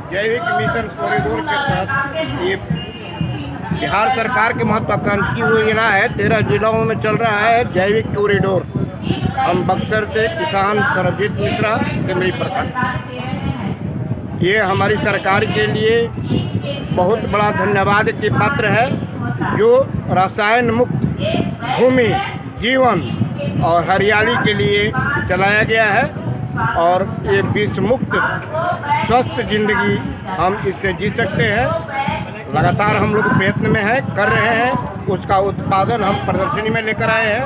जैविक mission corridor के तहत ये बिहार सरकार की महत्वाकांक्षी योजना है। 13 जिलों में चल रहा है जैविक कॉरिडोर। हम बक्सर से किसान सरबजीत मिश्रा सिमरी प्रखंड। ये हमारी सरकार के लिए बहुत बड़ा धन्यवाद की पात्र है, जो रसायन मुक्त भूमि, जीवन और हरियाली के लिए चलाया गया है। और ये विष मुक्त स्वस्थ जिंदगी हम इससे जी सकते हैं। लगातार हम लोग प्रयत्न में है, कर रहे हैं। उसका उत्पादन हम प्रदर्शनी में लेकर आए हैं।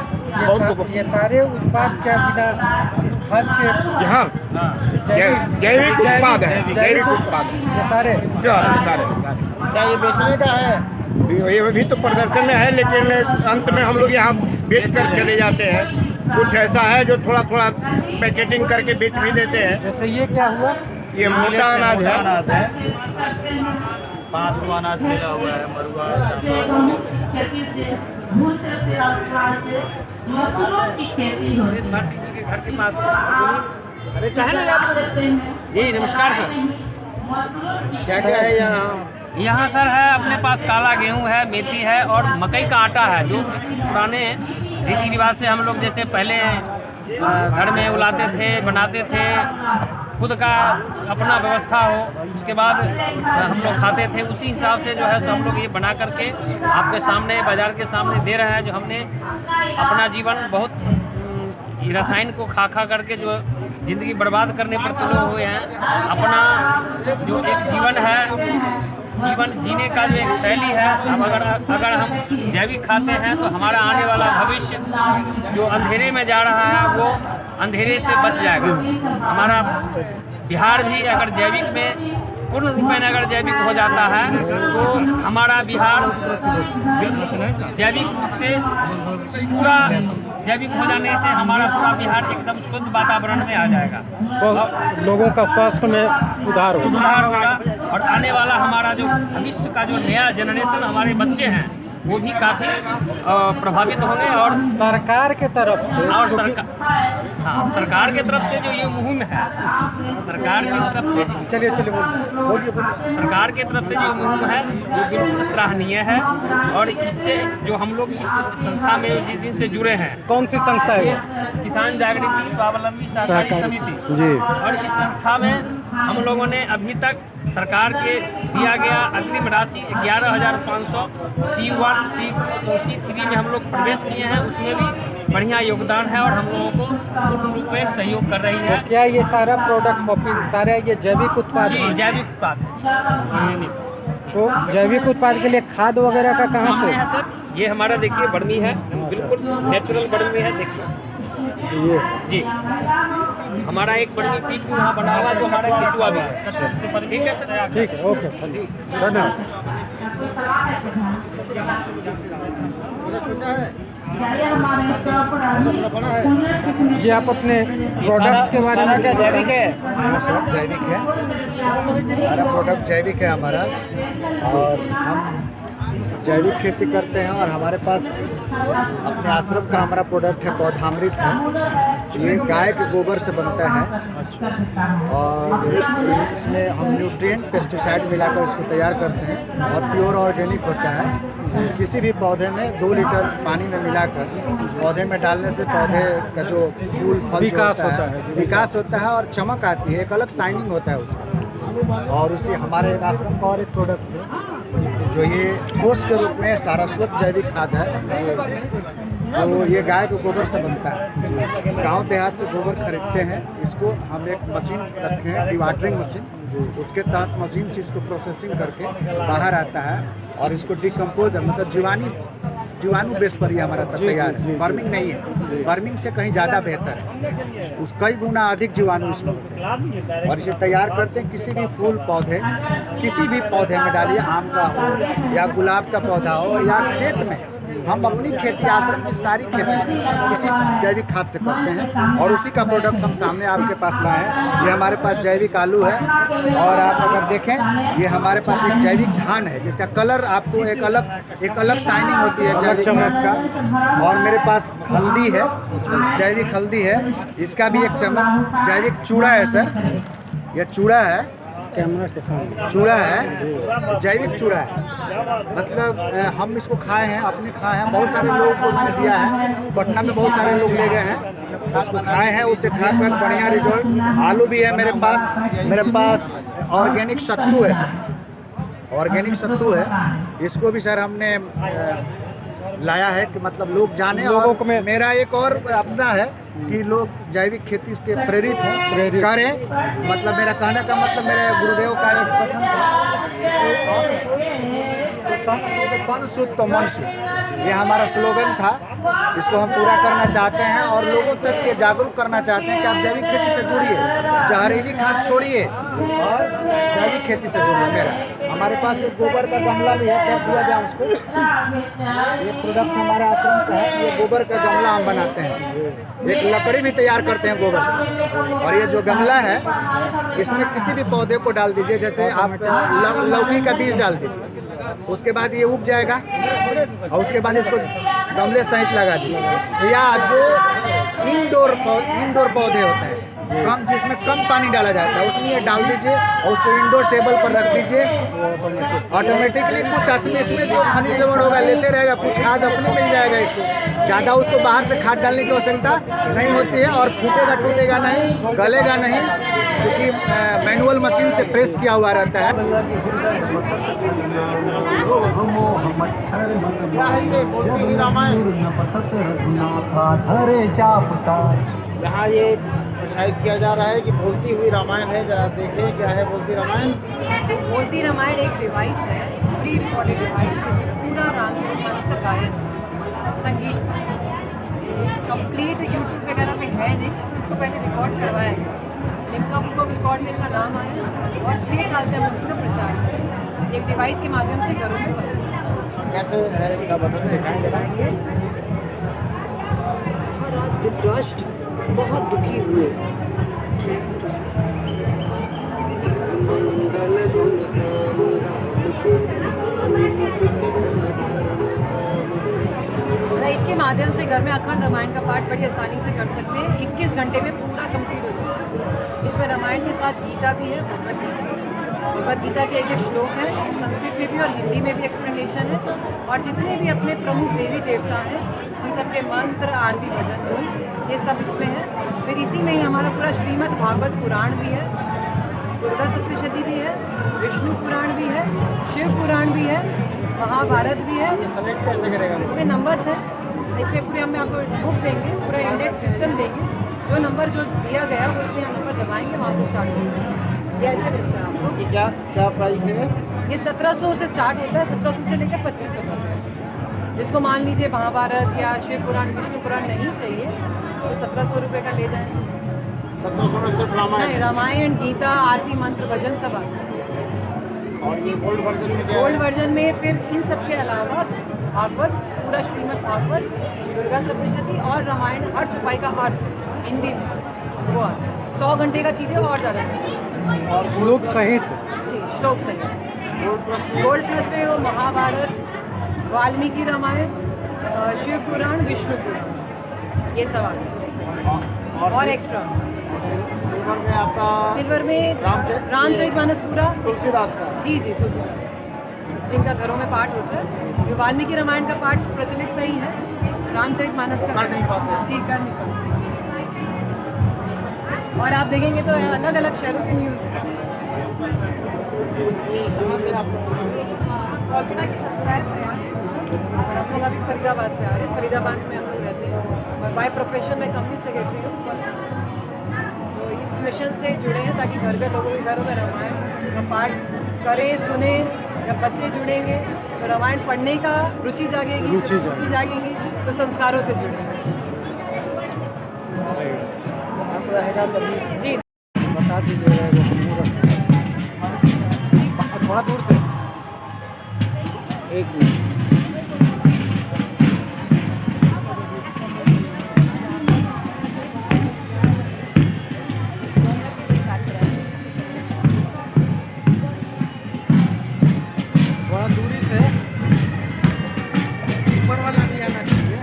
ये सारे उत्पाद क्या बिना खाद के? हाँ, जैविक उत्पाद है। जैविक उत्पाद ये सारे सारे क्या ये बेचने का है? ये भी तो प्रदर्शन में है, लेकिन अंत में हम लोग यहाँ बेच कर चले जाते हैं। कुछ ऐसा है जो थोड़ा थोड़ा पैकेटिंग करके बेच भी देते हैं। जैसे ये क्या हुआ? ये मोटा अनाज है। 5 अनाज मिला हुआ है, मरुआ, घर के पास। अरे कहे ना जी। नमस्कार सर। क्या क्या है यहाँ? यहाँ सर है अपने पास काला गेहूँ है, मेथी है और मकई का आटा है, जो पुराने रीति रिवाज से हम लोग जैसे पहले घर में उलाते थे, बनाते थे, खुद का अपना व्यवस्था हो, उसके बाद हम लोग खाते थे। उसी हिसाब से जो है सो हम लोग ये बना करके आपके सामने, बाजार के सामने दे रहे हैं। जो हमने अपना जीवन बहुत रसायन को खा करके जो ज़िंदगी बर्बाद करने पर तुले हुए हैं, अपना जो एक जीवन है, जीवन जीने का जो एक शैली है, अब अगर हम जैविक खाते हैं तो हमारा आने वाला भविष्य जो अंधेरे में जा रहा है वो अंधेरे से बच जाएगा। हमारा बिहार भी अगर जैविक में पूर्ण रूप में अगर जैविक हो जाता है तो हमारा बिहार बिल्कुल जैविक रूप से पूरा जैविक हो जाने से हमारा पूरा बिहार एकदम शुद्ध वातावरण में आ जाएगा। लोगों का स्वास्थ्य में सुधार होगा और आने वाला हमारा जो भविष्य का जो नया जनरेशन, हमारे बच्चे हैं, वो भी काफ़ी प्रभावित होंगे। और सरकार के तरफ से और सरकार के तरफ से जो ये मुहिम है, सरकार की तरफ से चलिए बोलिए। सरकार की तरफ से जो मुहिम है वो बिल्कुल सराहनीय है। और इससे जो हम लोग इस संस्था में जिस दिन से जुड़े हैं, कौन सी संस्था है? किसान जागृति स्वावलंबी सहकारी समिति जी। और इस संस्था में हम लोगों ने अभी तक सरकार के दिया गया अग्रिम राशि 11,500 C1 C2 C3 में हम लोग प्रवेश किए हैं। उसमें भी बढ़िया योगदान है और हम लोगों को पूर्ण रूप में सहयोग कर रही है। तो क्या ये सारा प्रोडक्ट सारे ये जैविक उत्पाद? जी, जैविक उत्पाद है। तो जैविक उत्पाद के लिए खाद वगैरह का कहाँ से है सर? ये हमारा देखिए बर्मी है, बिल्कुल नेचुरल बर्मी है। देखिए ये जी, हमारा एक बर्मी पीट भी वहाँ बना हुआ जो हमारा केचुआ भी है। ठीक है सर? ठीक है, ओके, धन्यवाद। जी, आप अपने प्रोडक्ट्स के बारे में क्या जैविक है? सब जैविक है, सारा प्रोडक्ट जैविक है हमारा। और हम जैविक खेती करते हैं और हमारे पास अपने आश्रम का हमारा प्रोडक्ट है पौधामृत है। ये गाय के गोबर से बनता है। और इसमें हम न्यूट्रिएंट पेस्टिसाइड मिलाकर इसको तैयार करते हैं और प्योर ऑर्गेनिक होता है। किसी भी पौधे में 2 लीटर पानी में मिलाकर पौधे में डालने से पौधे का जो फूल फल विकास होता है और चमक आती है, एक अलग शाइनिंग होता है उसका। और उसी हमारे आश्रम का और एक प्रोडक्ट है जो ये ठोस के रूप में सारस्वत जैविक खाद है, जो ये गाय के गोबर से बनता है। गांव देहात से गोबर खरीदते हैं, इसको हम एक मशीन रखे हैं, डिवाटरिंग मशीन। उसके तहत मशीन से इसको प्रोसेसिंग करके बाहर आता है और इसको डिकम्पोज मतलब जीवाणु बेस पर ही हमारा तैयार है। फार्मिंग नहीं है, फार्मिंग से कहीं ज़्यादा बेहतर है। उस कई गुना अधिक जीवाणु इसमें होते हैं और इसे तैयार करते हैं। किसी भी फूल पौधे, किसी भी पौधे में डालिए, आम का हो या गुलाब का पौधा हो या खेत में, हम अपनी खेती, आश्रम की सारी खेती इसी जैविक खाद से करते हैं। और उसी का प्रोडक्ट हम सामने आपके पास लाए हैं। ये हमारे पास जैविक आलू है और आप अगर देखें, ये हमारे पास एक जैविक धान है जिसका कलर आपको एक अलग शाइनिंग होती है जैविक खाद का। और मेरे पास हल्दी है, जैविक हल्दी है, इसका भी एक चमक। जैविक चूड़ा है सर, यह चूड़ा है कैमरा के सामने चूड़ा है, जैविक चूड़ा है। मतलब हम इसको खाए हैं, अपने खाए हैं, बहुत सारे लोगों को मैंने दिया है। पटना में बहुत सारे लोग ले गए हैं, उसको खाए हैं, उससे खाकर बढ़िया रिजल्ट। आलू भी है मेरे पास ऑर्गेनिक सत्तू है सर, ऑर्गेनिक सत्तू है। इसको भी सर हमने लाया है कि मतलब लोग जाने, लोगों और को में मेरा एक और अपना है कि लोग जैविक खेती के प्रेरित हों, करें। मतलब मेरा कहने का मतलब मेरे गुरुदेव का एक कथन था, तन शुद्ध तो मन शुद्ध, ये हमारा स्लोगन था। इसको हम पूरा करना चाहते हैं और लोगों तक के जागरूक करना चाहते हैं कि आप जैविक खेती से जुड़िए, जहरीली खाद छोड़िए और जैविक खेती से जुड़िए। मेरा हमारे पास एक गोबर का गमला भी है, सब दिया जाए उसको। ये प्रोडक्ट हमारे आश्रम का है, ये गोबर का गमला हम बनाते हैं, एक लकड़ी भी तैयार करते हैं गोबर से। और ये जो गमला है, इसमें किसी भी पौधे को डाल दीजिए, जैसे आप लौकी का बीज डाल दीजिए, उसके बाद ये उग जाएगा और उसके बाद इसको गमले सहित लगा दीजिए। या जो इंडोर पौधे होते हैं, कम जिसमें कम पानी डाला जाता है, उसमें ये डाल दीजिए और उसको इंडोर टेबल पर रख दीजिए। ऑटोमेटिकली कुछ इसमें जो खनिज लवण होगा लेते रहेगा, कुछ खाद अपने मिल जाएगा इसको। ज़्यादा उसको बाहर से खाद डालने की आवश्यकता नहीं होती है और फूटेगा, टूटेगा नहीं, गलेगा नहीं, क्योंकि मैनुअल मशीन से प्रेस किया हुआ रहता है। यहाँ ये प्रसारित किया जा रहा है कि बोलती हुई रामायण है, जरा देखें क्या है बोलती रामायण। बोलती रामायण एक डिवाइस है, प्री रिकॉर्डेड डिवाइस, जिसमें पूरा रामचरितमानस का गायन, संगीत कंप्लीट यूट्यूब वगैरह पे है नहीं, तो इसको पहले रिकॉर्ड करवाया गया। लिम्का बुक ऑफ रिकॉर्ड में इसका नाम आया और 6 साल से हम इसका प्रचार करें, एक डिवाइस के माध्यम से घरों में पहुँचता है। कैसे है इसका बताइए। धृतराष्ट्र बहुत दुखी हुए। इसके माध्यम से घर में अखंड रामायण का पाठ बड़ी आसानी से कर सकते हैं। 21 घंटे में पूरा कंप्लीट हो जाता है। इसमें रामायण के साथ गीता भी है, भगवद गीता के एक श्लोक है, संस्कृत में भी और हिंदी में भी एक्सप्लेनेशन है। और जितने भी अपने प्रमुख देवी देवता हैं, उन सबके मंत्र, आरती, भजन, धून, ये सब इसमें है। फिर इसी में ही हमारा पूरा श्रीमद् भागवत पुराण भी है, दुर्गा सप्तशती भी है, विष्णु पुराण भी है, शिव पुराण भी है, महाभारत भी है। ये सेलेक्ट कैसे करेगा? इसमें नंबर्स हैं, इसमें पूरे हम आपको बुक देंगे, पूरा इंडेक्स सिस्टम देंगे। जो नंबर जो दिया गया है उसमें हम नंबर दबाएंगे, वहाँ से स्टार्ट होगा। ये ऐसे मिलता है आपको। इसकी क्या क्या प्राइस है? ये 1700 से स्टार्ट होता है, 1700 से लेकर 2500 तक। जिसको मान लीजिए महाभारत या शिव पुराण, विष्णु पुराण नहीं चाहिए, तो 1700 रुपये का ले जाएं। 1700 में सिर्फ रामायण? नहीं, रामायण, गीता, आरती, मंत्र, भजन सब आता है। और ये गोल्ड वर्जन में क्या है? गोल्ड वर्जन में फिर इन सब के अलावा भागवत, पूरा श्रीमद् भागवत, दुर्गा सप्तशती और रामायण, हर चौपाई का अर्थ हिंदी में वो आता है। 100 घंटे का चीज़ें और ज़्यादा और श्लोक सहित श्लोक सही। गोल्ड प्लस में वो महाभारत, वाल्मीकि रामायण, शिव पुराण, विष्णु पुराण, ये सब आता है और एक्स्ट्रा। सिल्वर में आपका सिल्वर में रामचरितमानस पूरा, तुलसीदास का। जी जी, तुलसीदास, इनका घरों में पाठ होता है। ये वाल्मीकि रामायण का पाठ प्रचलित नहीं है, रामचरितमानस का कर नहीं पाते। ठीक, कर नहीं पाते। और आप देखेंगे तो अलग अलग शहरों के न्यूज़ कल्पना की संस्था है प्रयास, और हम लोग अभी फरीदाबाद से आ रहे हैं। फरीदाबाद में हम लोग रहते हैं और बाय प्रोफेशन में कंपनी सेक्रेटरी हूँ। तो इस मिशन से जुड़े हैं ताकि घर घर लोगों के घरों में रामायण का पाठ करें, सुने। जब बच्चे जुड़ेंगे तो रामायण पढ़ने का रुचि जागेगी, जागेगी तो संस्कारों से जुड़ेंगे। रहेगा तभी जी, बता दीजिएगा वो हमको थोड़ा दूर से। एक मिनट। थोड़ा दूरी से ऊपर वाला भी आना चाहिए।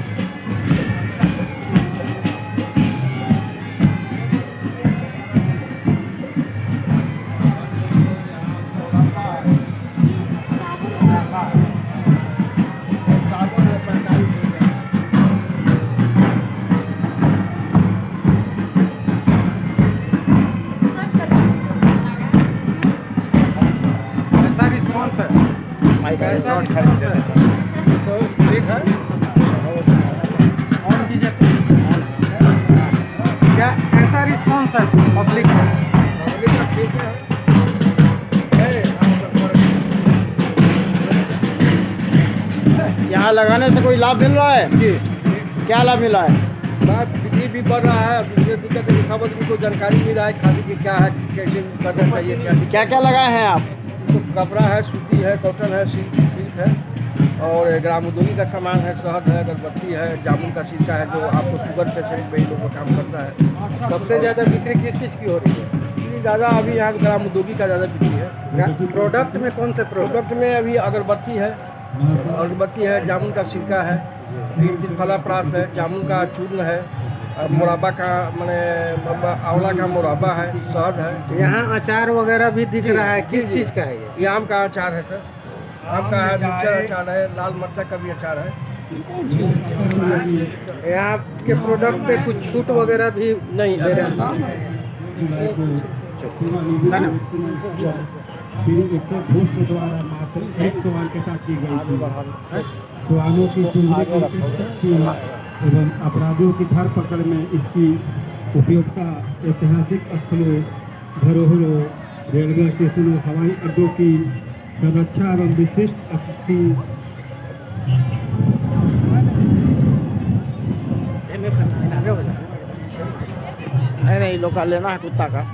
कैसा है पब्लिक? यहाँ लगाने से कोई लाभ मिल रहा है? जी, क्या लाभ मिला है? बात बिक्री भी बढ़ रहा है। दूसरी दिक्कत है कि सब आदमी को जानकारी मिल रहा है खादी की क्या है, कैसे करना चाहिए, क्या क्या क्या लगाए हैं आप? तो कपड़ा है, सूती है, कॉटन है, सिल्क है और ग्रामोद्योगी का सामान है, शहद है, अगरबत्ती है, जामुन का छिलका है जो आपको शुगर पेशेंट में लोगों का काम करता है। सबसे ज़्यादा बिक्री किस चीज़ की हो रही है? ज़्यादा अभी यहाँ ग्रामोद्योगी का ज़्यादा बिक्री है। प्रोडक्ट में कौन से प्रोडक्ट में अभी अगरबत्ती है, जामुन का सिरका है, त्रिफला प्रास है, जामुन का चूर्ण है, मुरब्बा का माने आंवला का मुरब्बा है, शहद है। यहाँ अचार वगैरह भी दिख रहा है, किस चीज़ का है ये? ये आम का अचार है सर, आम का है, मिर्चा अचार है, लाल मिर्चा का भी अचार है। यहाँ के प्रोडक्ट पे कुछ छूट वगैरह भी नहीं श्री इक्के घोष के द्वारा मात्र एक श्वान के साथ की गई थी। श्वानों की सुंदरी की शक्ति एवं अपराधियों की धरपकड़ में इसकी उपयोगिता ऐतिहासिक स्थलों, धरोहरों, रेलवे स्टेशनों, हवाई अड्डों की संरक्षा एवं विशिष्ट अतिथि नहीं लोग का लेना है कुत्ता का।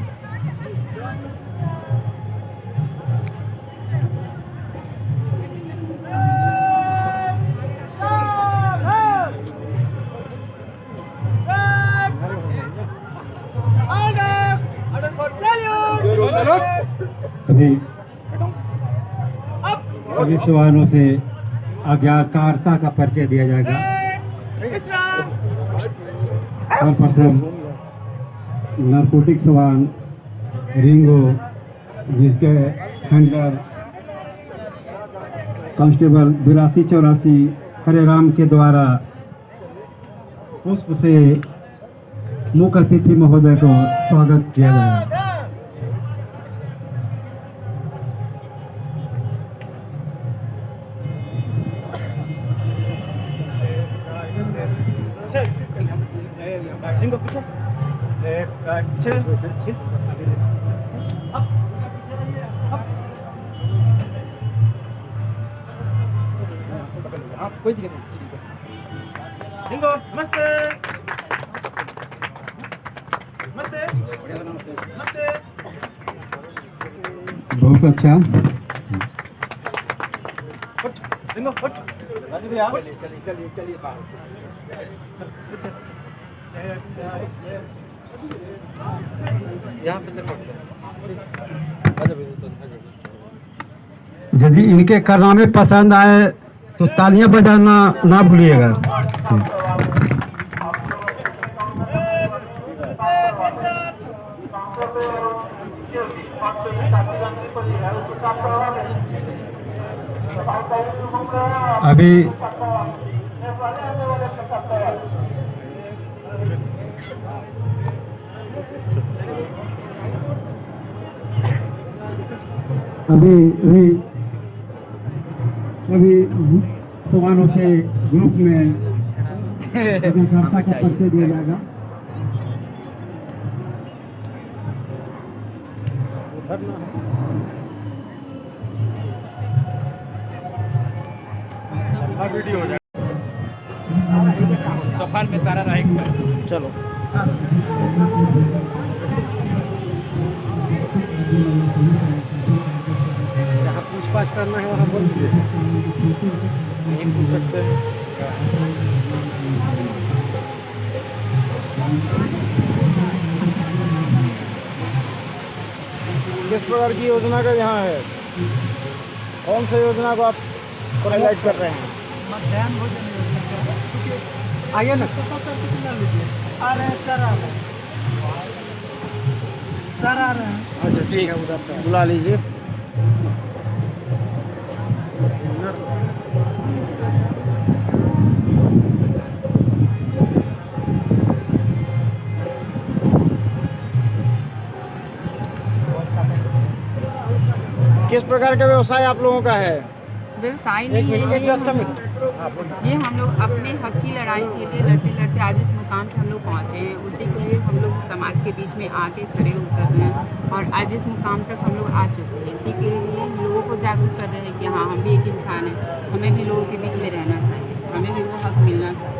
अभी सभी श्वानों से आज्ञाकारिता का परिचय दिया जाएगा। सर्वप्रथम नारकोटिक श्वान रिंगो, जिसके हैंडलर कांस्टेबल 8284 हरे राम के द्वारा पुष्प से मुख्य अतिथि महोदय को स्वागत किया जाएगा। कोई दिक्कत बहुत अच्छा। यदि इनके कारनामे पसंद आए तो तालियां बजाना ना भूलिएगा। अभी सभी श्वानों से ग्रुप में कार्यकर्ता का परिचय दिया जाएगा। वीडियो हो जाए। सफान में तारा रहेगा। चलो जहाँ पूछताछ करना है वहाँ बोल दीजिए, नहीं पूछ सकते हैं। किस प्रकार की योजना का यहाँ है? कौन सा योजना को आप हाईलाइट कर रहे हैं? आइए ना अच्छा ठीक है, उधर बुला लीजिए। किस प्रकार का व्यवसाय आप लोगों का है? व्यवसाय नहीं है ये, ये हम लोग अपने हक की लड़ाई के लिए लड़ते लड़ते आज इस मुकाम पे हम लोग पहुँचे हैं। उसी के लिए हम लोग समाज के बीच में आके खड़े उतर रहे हैं और आज इस मुकाम तक हम लोग आ चुके हैं। इसी के लिए हम लोगों को जागरूक कर रहे हैं कि हाँ, हम भी एक इंसान हैं, हमें भी लोगों के बीच में रहना चाहिए, हमें भी वो हक मिलना चाहिए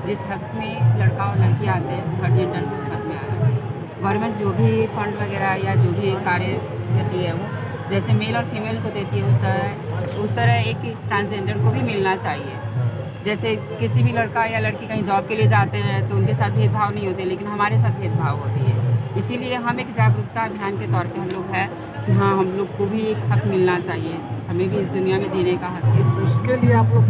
जिस हक में लड़का और लड़की आते हैं, थर्ड जेंडर को उस हक में आना चाहिए। गवर्नमेंट जो भी फंड वगैरह या जो भी कार्य देती है, वो जैसे मेल और फीमेल को देती है उस तरह एक ट्रांसजेंडर को भी मिलना चाहिए। जैसे किसी भी लड़का या लड़की कहीं जॉब के लिए जाते हैं तो उनके साथ भेदभाव नहीं होते, लेकिन हमारे साथ भेदभाव होती है। इसीलिए हम एक जागरूकता अभियान के तौर पे हम लोग है कि हाँ, हम लोग को भी एक हक मिलना चाहिए, हमें भी इस दुनिया में जीने का हक है। उसके लिए आप लोग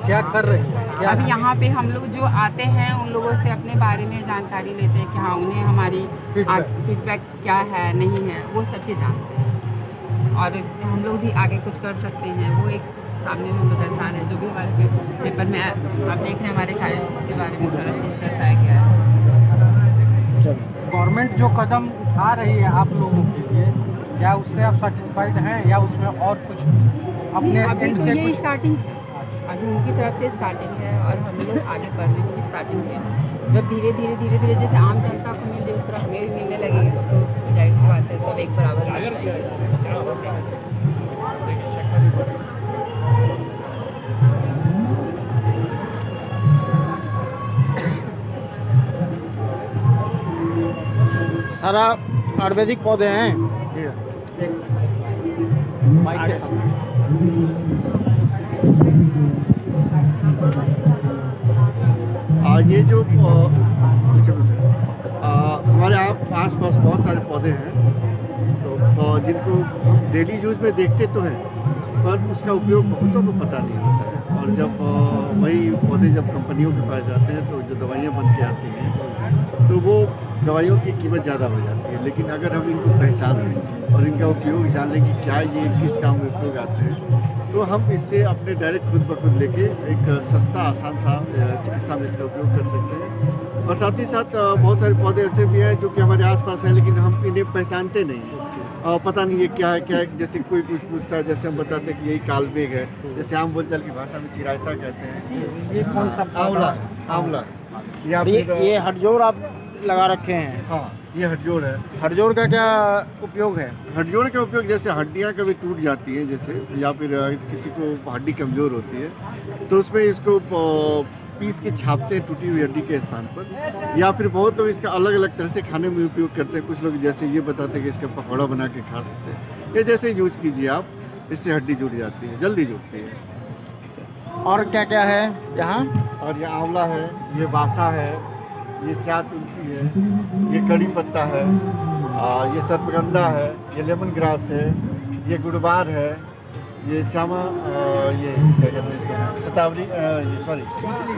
क्या कर रहे हैं? अब यहाँ पे हम लोग जो आते हैं उन लोगों से अपने बारे में जानकारी लेते हैं कि हाँ, उन्हें हमारी फीडबैक क्या है, नहीं है, वो सब चीज़ जानते हैं और हम लोग भी आगे कुछ कर सकते हैं। वो एक सामने में दर्शा रहे जो भी हमारे पेपर में आप देख रहे हैं, हमारे कार्य के बारे में सारा चीज़ दर्शाया गया है। गवर्नमेंट जो कदम उठा रही है आप लोगों के लिए, क्या उससे आप सेटिस्फाइड हैं या उसमें और कुछ अपने अभी एंड से ये कुछ? स्टार्टिंग है, अभी उनकी तरफ से स्टार्टिंग है और हम लोग आगे बढ़ने की भी स्टार्टिंग है। जब धीरे धीरे जैसे आम जनता को मिल रही उस तरह हमें भी मिलने लगेगी तो जाहिर सी बात है सब एक बराबर मिल जाएंगे। सारा आयुर्वेदिक पौधे हैं। माइक के सामने। ये जो हमारे आस पास बहुत सारे पौधे हैं तो जिनको हम डेली यूज में देखते तो हैं, पर उसका उपयोग बहुतों को पता नहीं होता है। और जब वही पौधे जब कंपनियों के पास जाते हैं तो जो दवाइयाँ बन के आती हैं तो वो दवाइयों की कीमत ज़्यादा हो जाती है। लेकिन अगर हम इनको पहचान लें और इनका उपयोग जान लें कि क्या ये किस काम में उपयोग आते हैं, तो हम इससे अपने डायरेक्ट खुद ब खुद लेके एक सस्ता आसान सा चिकित्सा में इसका उपयोग कर सकते हैं। और साथ ही साथ बहुत सारे पौधे ऐसे भी हैं जो कि हमारे आसपास हैं लेकिन हम इन्हें पहचानते नहीं हैं। पता नहीं ये क्या है। जैसे कोई कुछ पूछता है, जैसे हम बताते हैं कि यही कालमेघ है, जैसे आम बोलचाल की भाषा में चिरायता कहते हैं। ये कौन सा आंवला या ये हटजोड़ आप लगा रखे हैं। हाँ, ये हटजोड़ है। हटजोड़ का क्या उपयोग है? हटजोड़ का उपयोग जैसे हड्डियाँ कभी टूट जाती हैं जैसे, या फिर किसी को हड्डी कमज़ोर होती है तो उसमें इसको पीस के छापते हैं टूटी हुई हड्डी के स्थान पर। या फिर बहुत लोग इसका अलग अलग तरह से खाने में उपयोग करते हैं। कुछ लोग जैसे ये बताते हैं कि इसका पकौड़ा बना के खा सकते हैं। ये जैसे यूज कीजिए आप, इससे हड्डी जुड़ जाती है, जल्दी जुड़ती है। और क्या क्या है यहाँ? और ये आंवला है, ये बासा है, ये स्याह तुलसी है, ये कड़ी पत्ता है, ये सर्पगंधा है, ये लेमन ग्रास है, ये गुड़बार है, ये श्यामा ये क्या कहते हैं इसको, शतावरी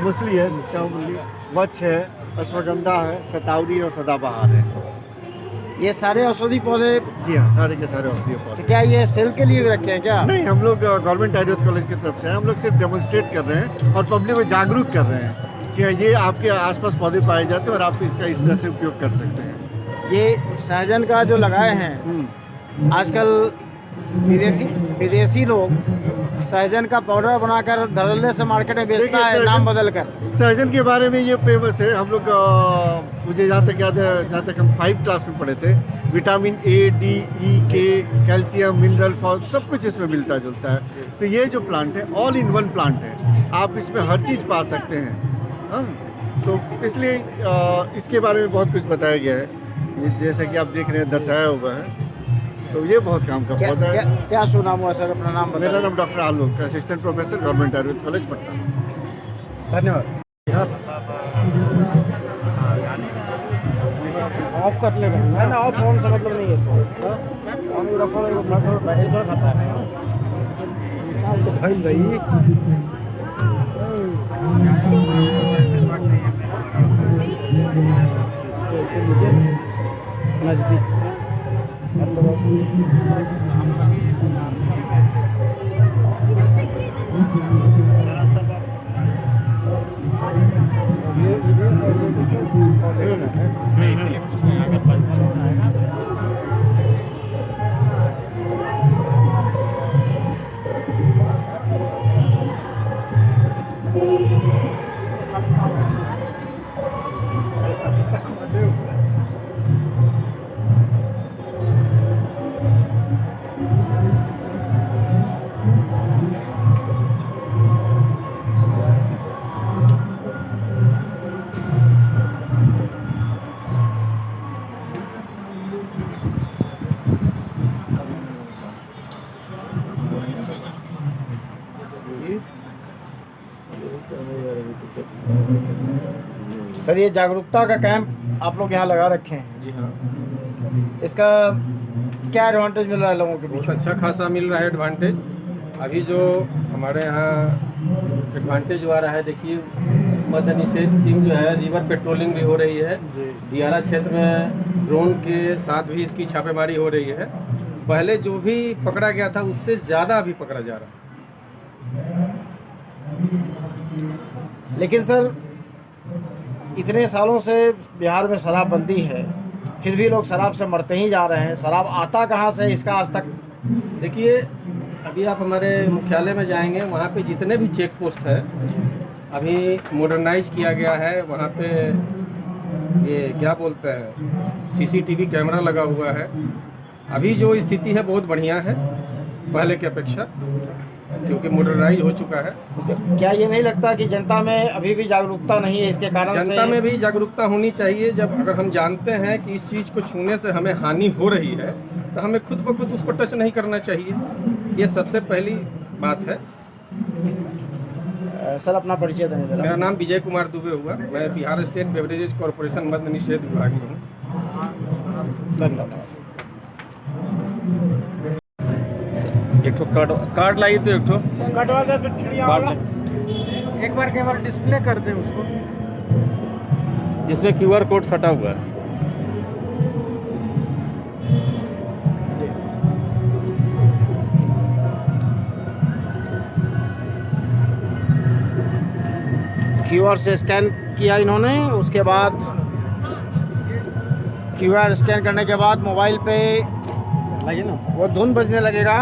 मुसली है, श्यामली वच्छ है, अश्वगंधा है, शतावरी और सदाबहार है। ये सारे औषधि पौधे? जी हाँ, सारे के सारे औषधीय पौधे। तो क्या ये सेल के लिए भी रखे हैं क्या? नहीं, हम लोग गवर्नमेंट आयुर्वेद कॉलेज की तरफ से हैं। हम लोग सिर्फ डेमोन्स्ट्रेट कर रहे हैं और पब्लिक में जागरूक कर रहे हैं कि ये आपके आसपास पौधे पाए जाते हैं और आप इसका इस तरह से उपयोग कर सकते हैं। ये सहजन का जो लगाए हैं, आजकल विदेशी लोग सहजन का पाउडर बनाकर धड़ल्ले से मार्केट में बेचता है, नाम बदल कर। सहजन के बारे में ये फेमस है। हम लोग मुझे जहाँ तक याद है, जहाँ तक हम 5 क्लास में पढ़े थे, विटामिन ए, डी, ई, के, कैल्शियम, मिनरल, फॉस्फोरस सब कुछ इसमें मिलता जुलता है। तो ये जो प्लांट है ऑल इन वन प्लांट है, आप इसमें हर चीज़ पा सकते हैं। हाँ, तो इसलिए इसके बारे में बहुत कुछ बताया गया है। ये जैसा कि आप देख रहे हैं दर्शाया हुआ है, तो ये बहुत काम का पौधा है। क्या सुना हुआ सर? अपना नाम बताइए। मेरा नाम doctor Alok, assistant professor, government Ayurved college Patna. धन्यवाद। ऑफ कर ले ना, ऑफ फोन से मतलब नहीं है इसको। तो भाई भाई नज़दीक सर ये जागरूकता का कैंप आप लोग यहाँ लगा रखे हैं, जी हाँ, इसका क्या एडवांटेज मिल रहा है लोगों के बीच बहुत में? अच्छा खासा मिल रहा है एडवांटेज। अभी जो हमारे यहाँ एडवांटेज आ रहा है, देखिए मद्य निषेध टीम जो है रिवर पेट्रोलिंग भी हो रही है, दियारा क्षेत्र में ड्रोन के साथ भी इसकी छापेमारी हो रही है। पहले जो भी पकड़ा गया था उससे ज़्यादा अभी पकड़ा जा रहा है। लेकिन सर इतने सालों से बिहार में शराबबंदी है, फिर भी लोग शराब से मरते ही जा रहे हैं। शराब आता कहाँ से, इसका आज तक? देखिए अभी आप हमारे मुख्यालय में जाएंगे, वहाँ पे जितने भी चेक पोस्ट है अभी मॉडर्नाइज किया गया है। वहाँ पे ये क्या बोलते हैं, सीसीटीवी कैमरा लगा हुआ है। अभी जो स्थिति है बहुत बढ़िया है पहले की अपेक्षा, क्योंकि मॉडर्नाइज हो चुका है। तो क्या ये नहीं लगता कि जनता में अभी भी जागरूकता नहीं है इसके कारण से? जनता में भी जागरूकता होनी चाहिए। जब अगर हम जानते हैं कि इस चीज़ को छूने से हमें हानि हो रही है तो हमें खुद ब खुद उसको टच नहीं करना चाहिए। ये सबसे पहली बात है। सर अपना परिचय दें जरा। मेरा नाम विजय कुमार दुबे हुआ, मैं बिहार स्टेट बेवरेजेज कॉरपोरेशन मद्य निषेध विभाग में हूँ। धन्यवाद। एक ठो कार्ड लाइए तो एक ठो कटवा दे तो चिड़िया वाला। एक बार डिस्प्ले कर दें उसको, जिसमें QR कोड सटा हुआ है। QR से स्कैन किया इन्होंने। उसके बाद QR स्कैन करने के बाद मोबाइल पे लगे ना वो धुन बजने लगेगा।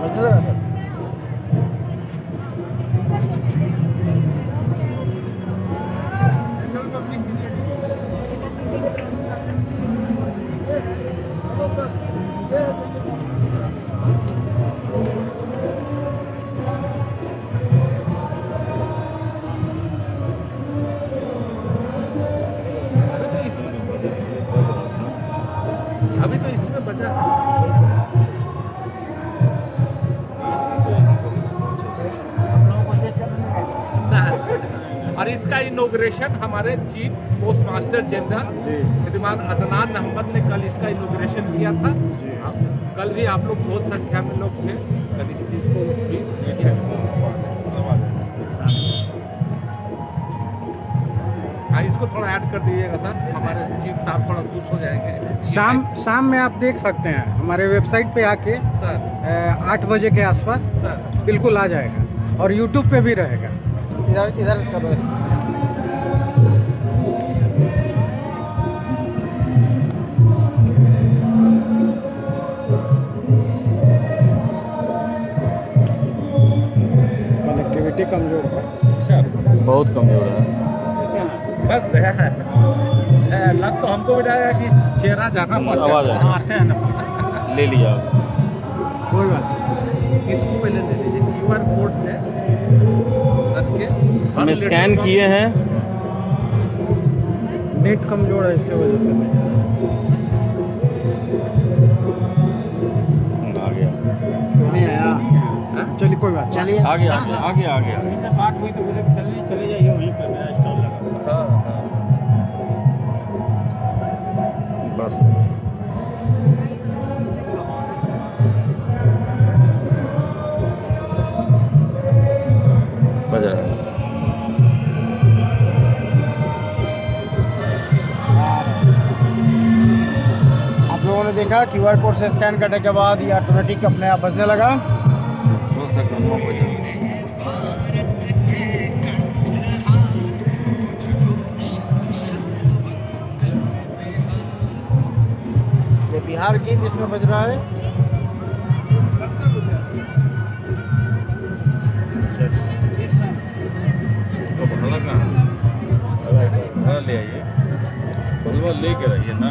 बज रहा है सर? अभी तो इसमें बचा और इसका इनॉग्रेशन हमारे चीफ पोस्ट मास्टर जनरल श्रीमान अदनान अहमद ने कल इसका इनॉग्रेशन किया था। कल भी आप लोग बहुत संख्या में लोग थे। कल इस चीज़ को भी मीडिया इसको थोड़ा ऐड कर दीजिएगा सर, हमारे चीफ साहब थोड़ा खुश हो जाएंगे। शाम में आप देख सकते हैं हमारे वेबसाइट पे आके सर 8 बजे के आसपास सर बिल्कुल आ जाएगा और यूट्यूब पे भी रहेगा। इधर करो इसको। कनेक्टिविटी कमजोर है, बहुत कमजोर है। बस लग तो हमको भी जाएगा कि चेहरा जहाँ आवाज है ले लिया कोई बात नहीं। इसको पहले ले लीजिए QR कोड से करके हमने स्कैन किए हैं। नेट कमजोर है इसके वजह से नहीं। आ गया नहीं आया। चलिए कोई बात, चलिए आ गया आ गया आ गया। बात हुई तो बोले चले जाइए वहीं पे मेरा स्टॉल लगा। बस बजा आप लोगों ने देखा QR कोड से स्कैन करने के बाद ये ऑटोमेटिक अपने आप बजने लगा। थोड़ा सा कम बजा। ये बिहार गीत इसमें बज रहा है। तो भाड़ा कहाँ भाड़ा ले आइए, बलवा ले के रहिए ना।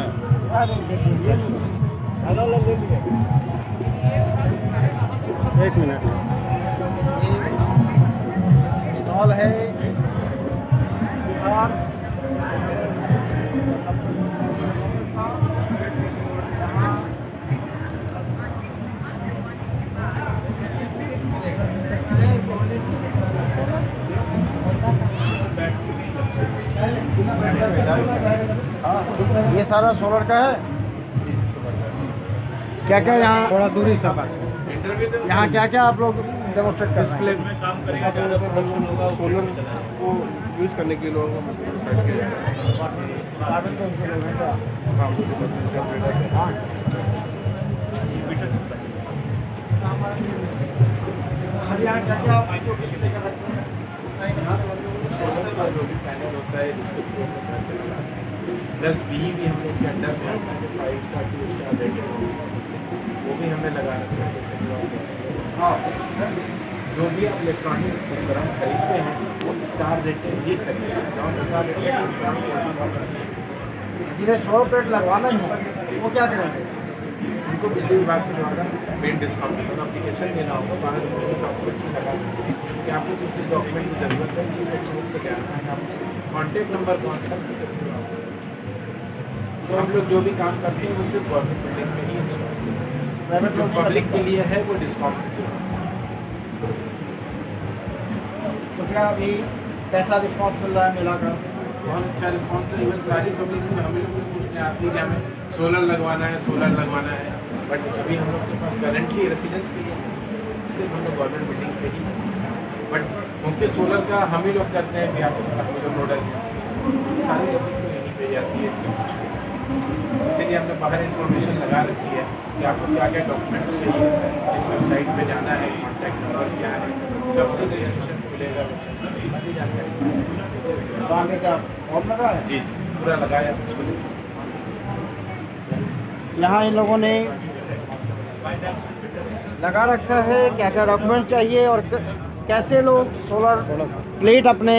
एक मिनट, स्टॉल है बिहार ये सारा सोलर का है। क्या क्या यहाँ थोड़ा दूरी से बात। यहाँ क्या क्या आप लोग डेमोस्ट्रेट कर रहे डिस्प्ले हैं? सोलर को यूज़ करने के लिए लोगों को डिसाइड किया जाएगा। हाँ, उसके बाद इसका डेटा से यहाँ क्या क्या सोलर का जो भी पैनल होता है जिसको प्लस बी भी हम लोग के अंडर में आता है 5 स्टार 2 स्टार रेटिंग वो भी हमने लगा रखा है। जैसे हाँ, जो भी आप इलेक्ट्रॉनिक उपकरण खरीदते हैं वो स्टार रेटेड ही खरीदते हैं। नॉन स्टार रेटेड जिन्हें 100 प्लेट लगवाना ही है वो क्या करेंगे? उनको बिजली विभाग के द्वारा पेड डिस्काउंट का अप्लीकेशन देना होगा। बाहर उन्होंने डॉक्यूमेंट लगा कि आपको किस डॉक्यूमेंट की ज़रूरत है, किस वेबसाइट पर जाना है, आपको कॉन्टैक्ट नंबर कौन सा जिसके थ्रू तो हम लोग जो भी काम करते हैं वो सिर्फ गवर्नमेंट बिल्डिंग में ही इंस्टॉल, जो पब्लिक के लिए है वो डिस्काउंट। तो क्या अभी कैसा रिस्पॉन्स मिल रहा है मेला का? बहुत अच्छा रिस्पॉन्स है। इवन सारी पब्लिक से हम लोग से पूछने आती है कि हमें सोलर लगवाना है, बट अभी हम लोग के पास करंटली रेसिडेंस के लिए सिर्फ हम लोग गवर्नमेंट बिल्डिंग पे ही, बट क्योंकि सोलर का हम ही लोग करते हैं बिहार के हम लोग नोडल सारी पब्लिक को यहीं पे जाती है। इसीलिए हमने बाहर इन्फॉर्मेशन लगा रखी है कि आपको क्या क्या डॉक्यूमेंट्स चाहिए, इस वेबसाइट पे जाना है, कॉन्टैक्ट नंबर क्या है, कब से रजिस्ट्रेशन खुलेगा, सारी जानकारी आगे क्या और लगा है? जी पूरा लगाया। यहाँ इन लोगों ने लगा रखा है क्या क्या डॉक्यूमेंट चाहिए और कैसे लोग सोलर प्लेट अपने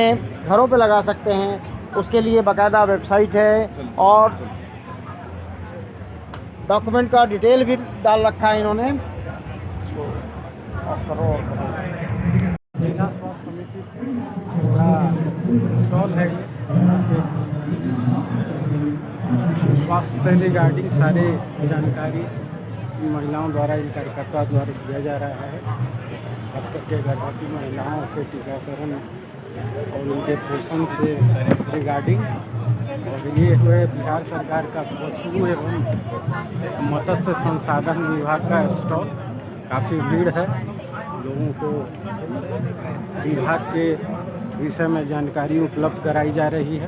घरों पे लगा सकते हैं, उसके लिए बाकायदा वेबसाइट है और डॉक्यूमेंट का डिटेल भी डाल रखा है इन्होंने। जिला स्वास्थ्य समिति का स्टॉल है ये। स्वास्थ्य से रिगार्डिंग सारे जानकारी महिलाओं द्वारा, इन कार्यकर्ताओं द्वारा दिया जा रहा है। खास करके गर्भवती महिलाओं के टीकाकरण और उनके पोषण से रिगार्डिंग। और ये हुए बिहार सरकार का पशु एवं मत्स्य संसाधन विभाग का स्टॉल। काफ़ी भीड़ है, लोगों को विभाग के विषय में जानकारी उपलब्ध कराई जा रही है।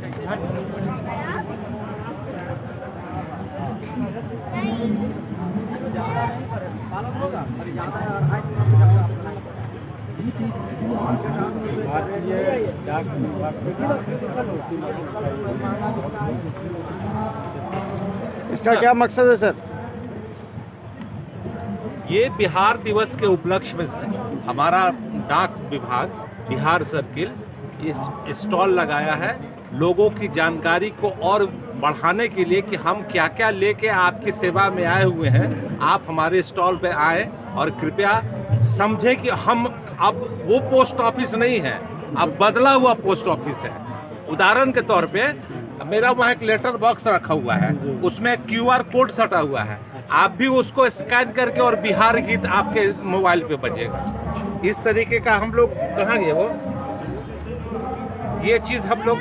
भारतीय डाक विभाग इसका क्या मकसद है सर? ये बिहार दिवस के उपलक्ष्य में हमारा डाक विभाग बिहार सर्किल ये स्टॉल लगाया है लोगों की जानकारी को और बढ़ाने के लिए कि हम क्या क्या लेके आपकी सेवा में आए हुए हैं। आप हमारे स्टॉल पे आए और कृपया समझें कि हम अब वो पोस्ट ऑफिस नहीं है, अब बदला हुआ पोस्ट ऑफिस है। उदाहरण के तौर पे मेरा वहाँ एक लेटर बॉक्स रखा हुआ है, उसमें QR कोड सटा हुआ है। आप भी उसको स्कैन करके और बिहार गीत आपके मोबाइल पे बजेगा। इस तरीके का हम लोग कहाँ गए वो ये चीज़ हम लोग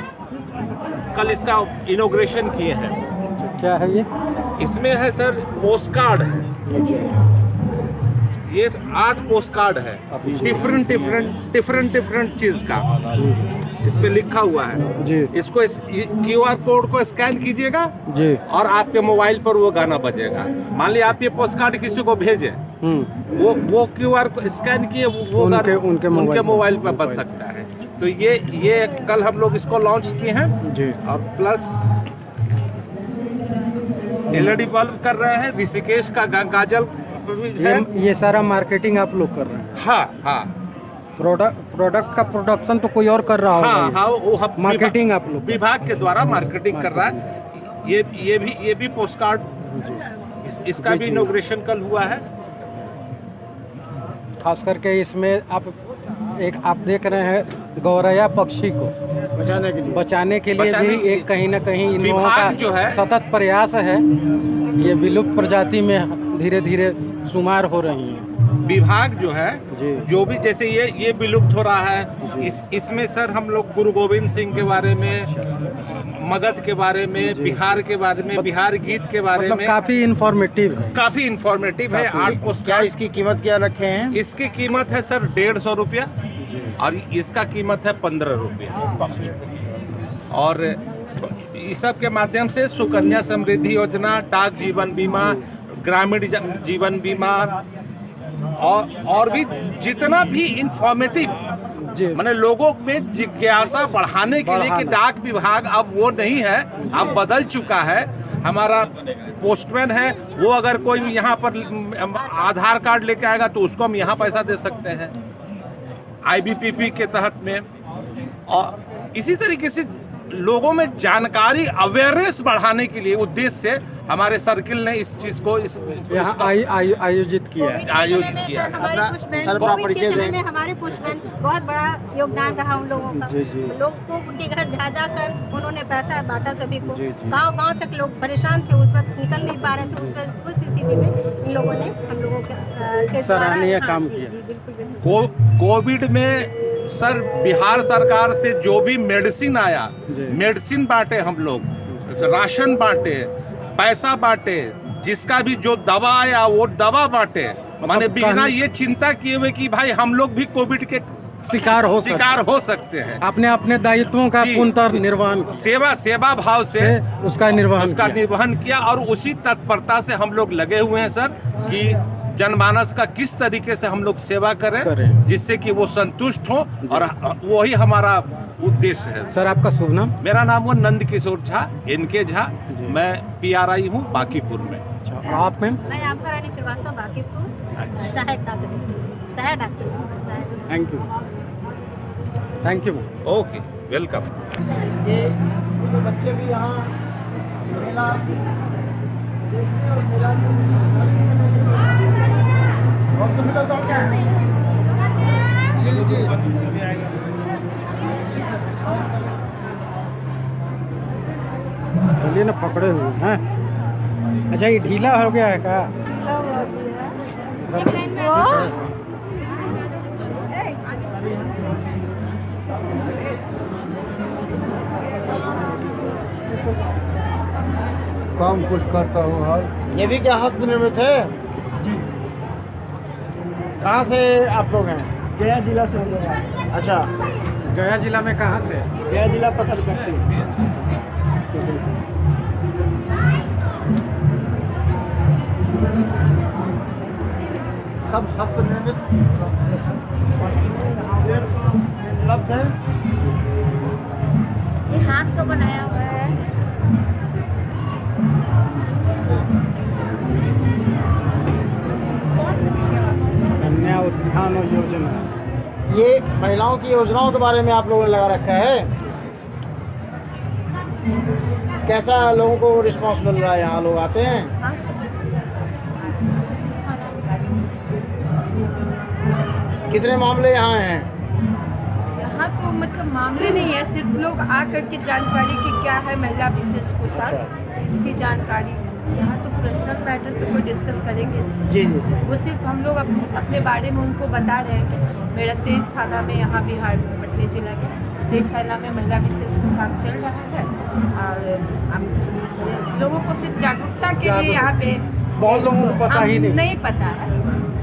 कल इसका इनॉग्रेशन किए हैं। क्या है ये? इसमें है सर पोस्ट कार्ड है, ये 8 पोस्ट कार्ड है डिफरेंट चीज का इस पे लिखा हुआ है जी। इसको QR कोड को स्कैन कीजिएगा जी और आपके मोबाइल पर वो गाना बजेगा। मान लिया आप ये पोस्ट कार्ड किसी को भेजे, वो QR को स्कैन किए वो उनके मोबाइल पर बज सकता है। तो ये कल हम लोग इसको लॉन्च किए हैं जी। और प्लस LED बल्ब कर रहे हैं, ऋषिकेश का गाजल ये सारा मार्केटिंग आप लोग कर रहे हैं? हाँ प्रोडक्ट का प्रोडक्शन तो कोई और कर रहा होगा। वो मार्केटिंग आप लोग विभाग के द्वारा मार्केटिंग कर रहा है। ये भी पोस्ट कार्ड इसका भी इनॉग्रेशन कल हुआ है। खास करके इसमें आप देख रहे हैं गौरैया पक्षी को बचाने के लिए भी एक कहीं ना कहीं इन लोगों का जो है सतत प्रयास है। ये विलुप्त प्रजाति में धीरे धीरे शुमार हो रही हैं। विभाग जो है जो भी जैसे ये विलुप्त हो रहा है, इसमें सर हम लोग गुरु गोविंद सिंह के बारे में, मगध के बारे में, बिहार के बारे में, बिहार गीत के बारे मतलब में काफी इंफॉर्मेटिव है। काफी इंफॉर्मेटिव है। 8 पोस्ट। क्या इसकी कीमत क्या रखे हैं? इसकी कीमत है सर 150 रुपया और इसका कीमत है 15 रुपया। और इस सब के माध्यम से सुकन्या समृद्धि योजना, डाक जीवन बीमा, ग्रामीण जीवन बीमा और भी जितना भी इंफॉर्मेटिव माने लोगों में जिज्ञासा बढ़ाने के लिए कि डाक विभाग अब वो नहीं है, अब बदल चुका है। हमारा पोस्टमैन है, वो अगर कोई यहाँ पर आधार कार्ड लेके आएगा तो उसको हम यहाँ पैसा दे सकते हैं IBPP के तहत में। और इसी तरीके से लोगों में जानकारी, अवेयरनेस बढ़ाने के लिए उद्देश्य से हमारे सर्किल ने इस चीज को आयोजित किया है। हमारे पुष्पैन हमारे पुष्पैन बहुत बड़ा योगदान रहा उन लोगों का। लोग को उनके घर जा जाकर उन्होंने पैसा बांटा सभी को। गांव-गांव तक लोग परेशान थे, उस वक्त निकल नहीं पा रहे थे। उस स्थिति में इन लोगों ने हम लोगों के सराहनीय काम किया। कोविड में सर बिहार सरकार से जो भी मेडिसिन आया, मेडिसिन बांटे, हम लोग राशन बांटे, पैसा बांटे, जिसका भी जो दवा आया वो दवा बांटे। माने बिना ये चिंता किए हुए कि भाई हम लोग भी कोविड के शिकार हो सकते हैं। अपने अपने दायित्वों का पूर्णतः निर्वहन, सेवा भाव से उसका निर्वहन किया। और उसी तत्परता से हम लोग लगे हुए हैं सर कि जनमानस का किस तरीके से हम लोग सेवा करें जिससे कि वो संतुष्ट हो, और वही हमारा उद्देश्य है। सर आपका शुभ नाम? मेरा नाम वो नंद किशोर झा, NK झा। मैं PRI हूँ बांकीपुर में। और आप मैम? मैं आपका रानी श्रीवास्तव, बांकीपुर, सहायक doctor. Thank you. Okay, welcome. बच्चे भी यहाँ चलिए ना, पकड़े हुए हैं। अच्छा, ये ढीला हो गया है क्या? काम कुछ करता हूँ। हाँ, ये भी क्या हस्त निर्मित है? जी। कहाँ से आप लोग हैं? गया जिला से हम लोग आए। अच्छा, गया जिला में कहाँ से? गया जिला पत्थलपट्टी। सब हस्त निर्मित उपलब्ध है। ये हाथ का बनाया हुआ है। कन्या उत्थान योजना, ये महिलाओं की योजनाओं के बारे में आप लोगों ने लगा रखा है। कैसा लोगों को रिस्पांस मिल रहा है? यहाँ लोग आते हैं? कितने मामले यहाँ हैं? यहाँ तो मतलब मामले नहीं है, सिर्फ लोग आकर के जानकारी की क्या है महिला विशेष पोशाक, इसकी जानकारी। यहाँ तो पर्सनल मैटर पे कोई डिस्कस करेंगे जी जी जी। वो सिर्फ हम लोग अपने बारे में उनको बता रहे हैं कि मेरा 23 थाना में, यहाँ बिहार पटना जिला के 23 थाना में महिला विशेष पोशाक चल रहा है। और लोगों को सिर्फ जागरूकता के लिए यहाँ पे बहुत लोगों को पता ही नहीं पता है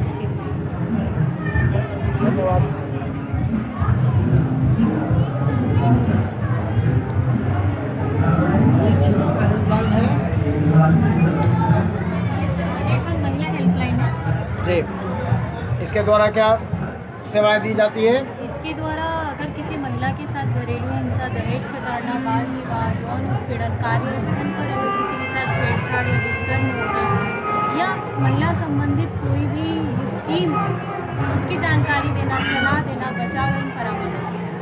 इसके लिए। धन्यवाद। महिला हेल्पलाइन है जी। इसके द्वारा क्या सेवाएं दी जाती है? इसके द्वारा अगर किसी महिला के साथ घरेलू हिंसा, दहेज प्रताड़ना, बाल विवाह, यौन उत्पीड़न, कार्यस्थल पर अगर किसी के साथ छेड़छाड़ या दुष्कर्म हो रहा है या महिला संबंधित कोई भी स्कीम है, उसकी जानकारी देना, सलाह देना, बचाव एवं परामर्श देना।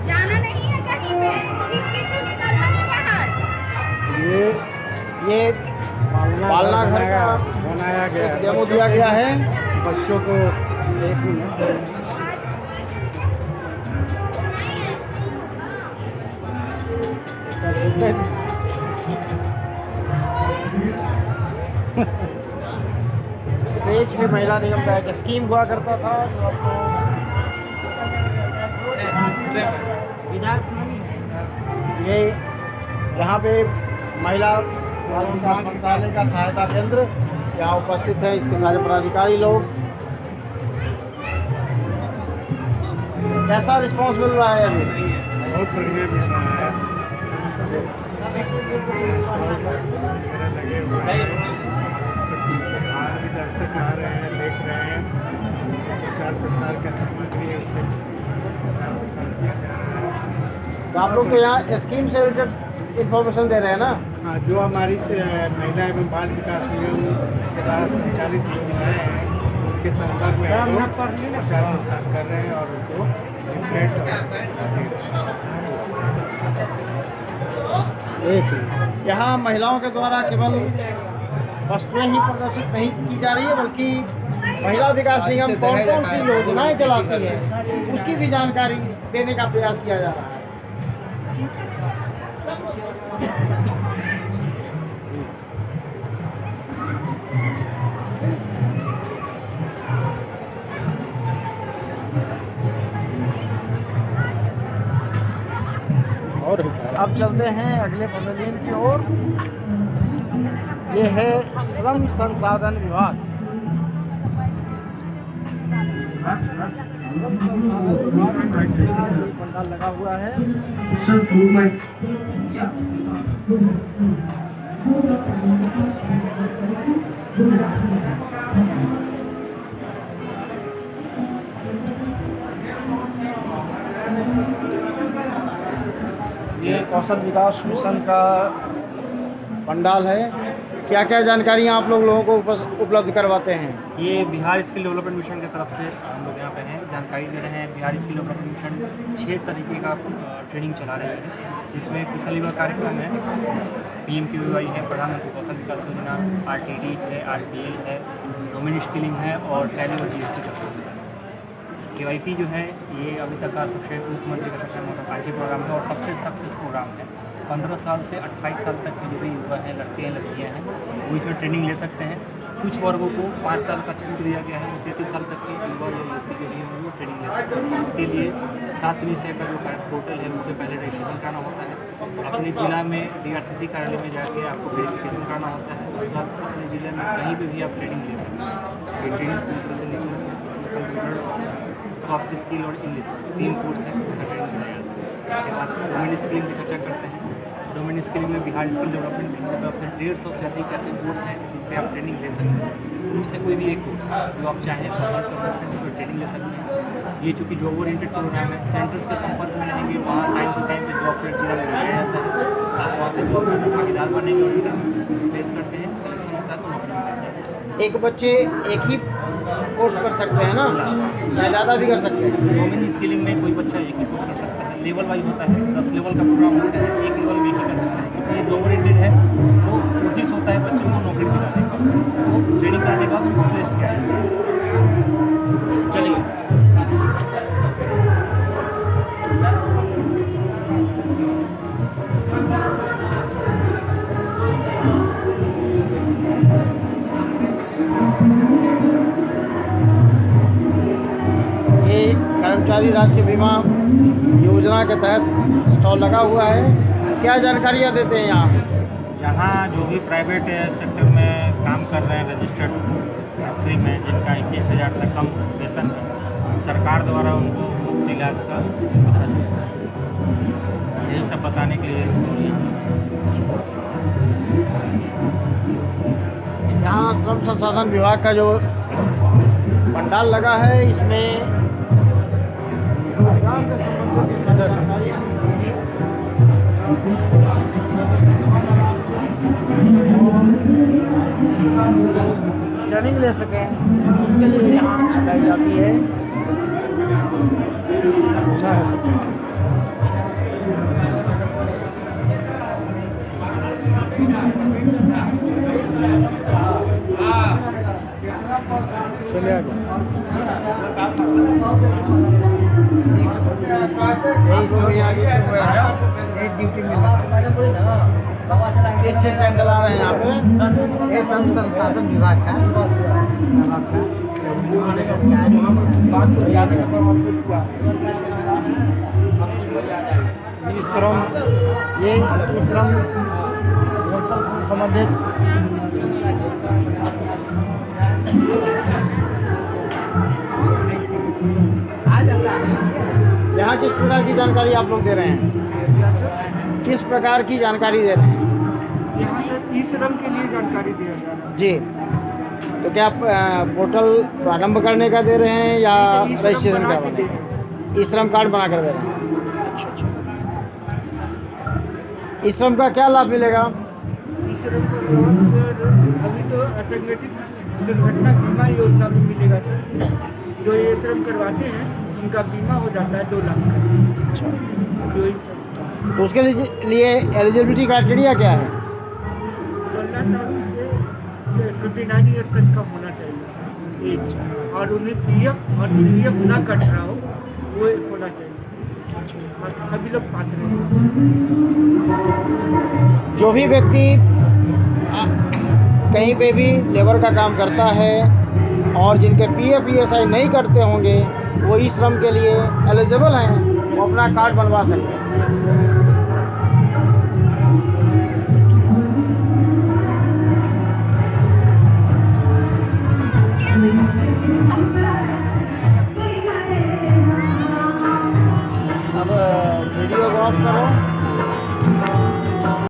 जाना नहीं है कहीं पे, निकलना है बाहर। ये पालना घर का बनाया गया है, डेमो दिया गया है बच्चों को। एक मिनट, देश में महिला निगम का एक स्कीम हुआ करता था जो आपको ये यहाँ पे महिला बाल विकास मंत्रालय का सहायता केंद्र यहाँ उपस्थित है, इसके सारे पदाधिकारी लोग। कैसा रिस्पांस मिल रहा है अभी? बहुत बढ़िया मिल रहा है। लगे हुए हैं, बाहर भी दर्शक आ रहे हैं, देख रहे हैं। प्रचार प्रसार का सामग्री है, उससे प्रचार प्रसार किया जा रहा है। तो आप लोग तो यहाँ स्कीम से रिलेटेड इन्फॉर्मेशन दे रहे हैं ना? हाँ, जो हमारी से महिला एवं बाल विकास निगम के द्वारा संचालित योजनाएं हैं, उनके संदर्भ में हम लोग प्रचार प्रसार कर रहे हैं और उनको इम्प्लीमेंट यहाँ महिलाओं के द्वारा केवल वस्तुएं ही प्रदर्शित नहीं की जा रही है, बल्कि महिला विकास निगम कौन कौन सी योजनाएं चलाती है उसकी भी जानकारी देने का प्रयास किया जा रहा है। और अब चलते हैं अगले पवेलियन की ओर। ये है श्रम संसाधन विभाग। पंडाल लगा हुआ है। ये कौशल विकास मिशन का पंडाल है। क्या क्या जानकारियाँ आप लोगों को उपलब्ध करवाते हैं? ये बिहार स्किल डेवलपमेंट मिशन की तरफ से हम लोग यहाँ पे हैं, जानकारी दे रहे हैं। बिहार स्किल डेवलपमेंट मिशन 6 तरीके का ट्रेनिंग चला रही है, जिसमें कुशल युवा कार्यक्रम है, PMKVY है, प्रधानमंत्री कौशल विकास योजना, RTD है, RPL है, डोमेन स्किलिंग है और टैली और GST का कोर्स है। KYP जो है ये अभी तक का सबसे मुख्यमंत्री का सबसे महत्वाकांक्षी प्रोग्राम है और सबसे सक्सेस प्रोग्राम है। 15 साल से 28 साल तक के जो भी युवा हैं, लड़के हैं, लड़कियाँ हैं, वो इसमें ट्रेनिंग ले सकते हैं। कुछ वर्गों को 5 साल का छूट दिया गया है, 33 साल तक के युवा या युवती जो भी हैं वो ट्रेनिंग ले सकते हैं। इसके लिए 7 विषय का जो पोर्टल है उसमें पहले रजिस्ट्रेशन कराना होता है। अपने ज़िला में DRCC कार्यालय में जाके आपको वेरिफिकेशन कराना होता है। उसके बाद अपने ज़िले में कहीं पर भी आप ट्रेनिंग ले सकते हैं। ये ट्रेनिंग पूरी तरह से निःशुल्क है। इसमें कंप्यूटर, सॉफ्ट स्किल और इंग्लिश 3 कोर्स है, इसका ट्रेनिंग दिया जाता है। इसके बाद डोमेन स्किलिंग की चर्चा करते हैं। डोमेन स्किलिंग में बिहार स्किल डेवलपमेंट मिशन की तरफ से 150 से अधिक ऐसे कोर्स हैं जिन पर आप ट्रेनिंग ले सकते हैं। उनमें से कोई भी एक कोर्स जो आप चाहें पसंद कर सकते हैं, उसमें ट्रेनिंग ले सकते हैं। ये चूँकि जॉब ओरिएंटेड प्रोग्राम है, सेंटर्स के संपर्क में रहेंगे, वहाँ टाइम टू टाइम पे जॉब फेयर जिला में लगाया जाता है। आप वहाँ से जॉब फेयर में भागीदार बनेंगे और इंटरव्यू फेस करते हैं, सिलेक्शन होता है तो नौकरी मिलती है। एक बच्चे एक ही कोर्स कर सकते हैं ना, या ज़्यादा भी कर सकते हैं? डोमेन स्किलिंग में कोई बच्चा एक ही कोर्स कर सकता है। लेवल वाइज होता है, 10 लेवल का प्रोग्राम होता है, एक लेवल में एक ही कर सकता है। क्योंकि ये जॉब ओरिएंटेड है तो कोशिश होता है बच्चों को नौकरी दिलाने का, तो ट्रेनिंग कराने के बाद उनको प्लेस्ड किया जाता है। चलिए कर्मचारी राज्य बीमा योजना के तहत स्टॉल लगा हुआ है। क्या जानकारियाँ देते हैं यहाँ जो भी प्राइवेट सेक्टर में काम कर रहे हैं रजिस्टर्ड नौकरी में, जिनका 21,000 से कम वेतन है, सरकार द्वारा उनको मुफ्त इलाज का सुविधा दी। यही सब बताने के लिए स्टॉल यहाँ श्रम संसाधन विभाग का जो पंडाल लगा है, इसमें ट्रेनिंग ले सकें उसके लिए यहाँ लगाई जाती है। चलिए आगे। ड्यूटी में किस चीज़ का चला रहे हैं यहाँ पे? ये श्रम संसाधन विभाग का श्रम ये श्रम पोर्टल से संबंधित यहाँ किस प्रकार की जानकारी आप लोग दे रहे हैं? किस प्रकार की जानकारी दे रहे हैं? यहाँ सर ई श्रम के लिए जानकारी दिया जा रहा है। जी, तो क्या आप पोर्टल प्रारंभ करने का दे रहे हैं या रजिस्ट्रेशन करवाने? ई श्रम कार्ड बना कर दे रहे हैं। अच्छा। ई श्रम का क्या लाभ मिलेगा? ई श्रम का लाभ सर अभी तो असंगठित दुर्घटना बीमा योजना भी मिलेगा सर। जो ये श्रम करवाते हैं उनका बीमा हो जाता है 2 लाख का। अच्छा। जो ई श्रम तो उसके लिए एलिजिबिलिटी क्राइटेरिया क्या है? 16 साल से 59 ईयर तक का होना चाहिए एज, और उन्हें पीएफ और पीएफ ना कट रहा हो वो होना चाहिए। सभी लोग पात्र हैं। जो भी व्यक्ति कहीं पे भी लेबर का काम करता है और जिनके पीएफ ईएसआई नहीं करते होंगे वो ई श्रम के लिए एलिजिबल हैं, वो अपना कार्ड बनवा सकते हैं। अब वीडियो को ऑफ करो।